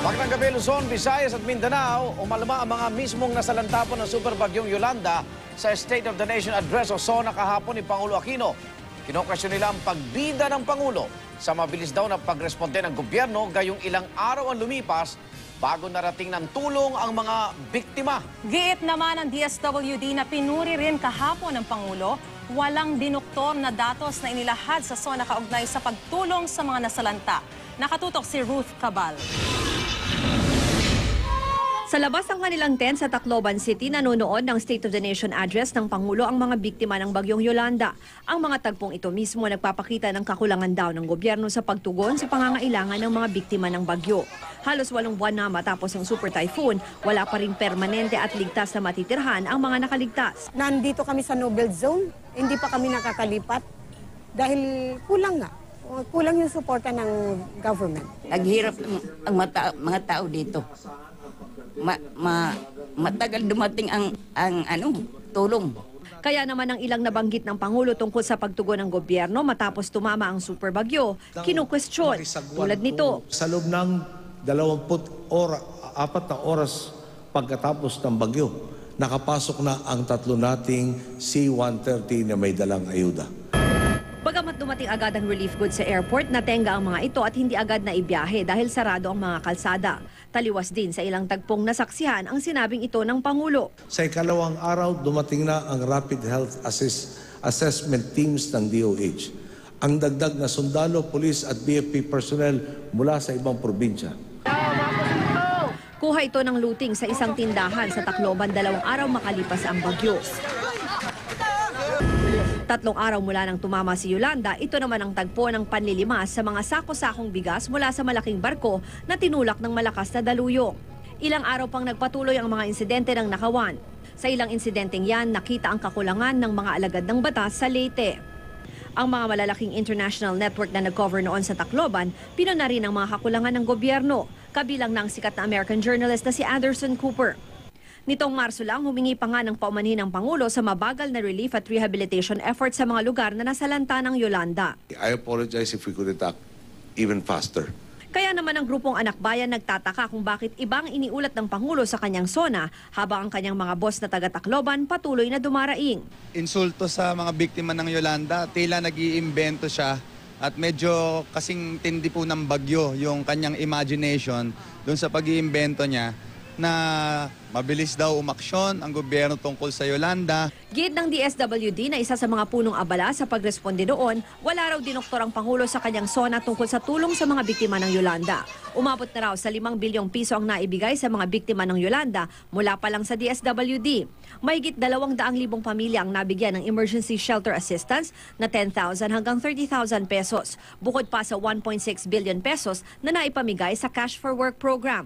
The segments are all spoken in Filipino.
Magandang gabi, Luzon, Visayas at Mindanao. Umalma ang mga mismong nasalanta po ng super bagyong Yolanda sa State of the Nation Address o SONA kahapon ni Pangulo Aquino. Kinokasyon nila ang pagbida ng Pangulo sa mabilis daw na pagresponde ng gobyerno gayong ilang araw ang lumipas bago narating ng tulong ang mga biktima. Giit naman ng DSWD na pinuri rin kahapon ng Pangulo, walang dinuktor na datos na inilahad sa SONA kaugnay sa pagtulong sa mga nasalanta. Nakatutok si Ruth Cabal. Sa labas ng kanilang tent sa Tacloban City, nanonood ng State of the Nation Address ng Pangulo ang mga biktima ng bagyong Yolanda. Ang mga tagpong ito mismo nagpapakita ng kakulangan daw ng gobyerno sa pagtugon sa pangangailangan ng mga biktima ng bagyo. Halos 8 buwan na matapos ang super typhoon, wala pa rin permanente at ligtas na matitirhan ang mga nakaligtas. Nandito kami sa no-build zone, hindi pa kami nakakalipat dahil kulang nga. Kulang yung suporta ng government. Naghirap ang mga tao dito. Matagal dumating ang tulong. Kaya naman ang ilang nabanggit ng Pangulo tungkol sa pagtugon ng gobyerno matapos tumama ang super bagyo, kinukwestiyon. Tulad nito, sa loob ng 24 na oras pagkatapos ng bagyo, nakapasok na ang 3 nating C-130 na may dalang ayuda. bagamat dumating agad ang relief goods sa airport, natenga ang mga ito at hindi agad na ibiyahe dahil sarado ang mga kalsada. Taliwas din sa ilang tagpong nasaksihan ang sinabing ito ng Pangulo. Sa ikalawang araw, dumating na ang Rapid Health Assessment Teams ng DOH. Ang dagdag na sundalo, pulis at BFP personnel mula sa ibang probinsya. Kuha ito ng looting sa isang tindahan sa Tacloban 2 araw makalipas ang bagyo. 3 araw mula nang tumama si Yolanda, ito naman ang tagpo ng panlilimas sa mga sako-sakong bigas mula sa malaking barko na tinulak ng malakas na daluyong. Ilang araw pang nagpatuloy ang mga insidente ng nakawan. Sa ilang insidenteng yan, nakita ang kakulangan ng mga alagad ng batas sa Leyte. Ang mga malalaking international network na nag-cover noon sa Tacloban, pinuna rin ang mga kakulangan ng gobyerno, kabilang na ang sikat na American journalist na si Anderson Cooper. Nitong Marso lang, humingi pa nga ng paumanhin ng Pangulo sa mabagal na relief at rehabilitation efforts sa mga lugar na nasalanta ng Yolanda. I apologize if we could attack even faster. Kaya naman ang grupong Anak Bayan nagtataka kung bakit ibang iniulat ng Pangulo sa kanyang SONA habang ang kanyang mga boss na taga-Tacloban patuloy na dumaraing. Insulto sa mga biktima ng Yolanda, tila nag-iimbento siya at medyo kasing tindi po ng bagyo yung kanyang imagination doon sa pag-iimbento niya na mabilis daw umaksyon ang gobyerno tungkol sa Yolanda. Gid ng DSWD na isa sa mga punong abala sa pagresponde doon, wala raw dinoktor ang Pangulo sa kanyang SONA tungkol sa tulong sa mga biktima ng Yolanda. Umabot na raw sa 5 bilyong piso ang naibigay sa mga biktima ng Yolanda mula pa lang sa DSWD. Mahigit 200,000 pamilya ang nabigyan ng emergency shelter assistance na 10,000 hanggang 30,000 pesos, bukod pa sa 1.6 billion pesos na naipamigay sa Cash for Work program.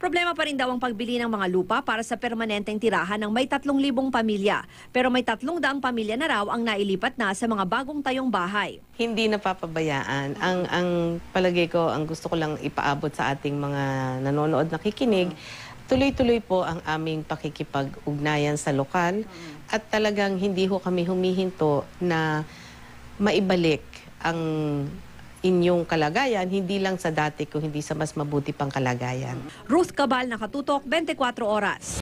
Problema pa rin daw ang pagbili ng mga lupa para sa permanenteng tirahan ng may 3,000 pamilya. Pero may 300 pamilya na raw ang nailipat na sa mga bagong tayong bahay. Hindi napapabayaan. Ang palagay ko, ang gusto ko lang ipaabot sa ating mga nanonood, nakikinig, tuloy-tuloy po ang aming pakikipag-ugnayan sa lokal at talagang hindi ho kami humihinto na maibalik ang inyong kalagayan, hindi lang sa dati ko, hindi sa mas mabuti pang kalagayan. Ruth Cabal, Nakatutok, 24 Oras.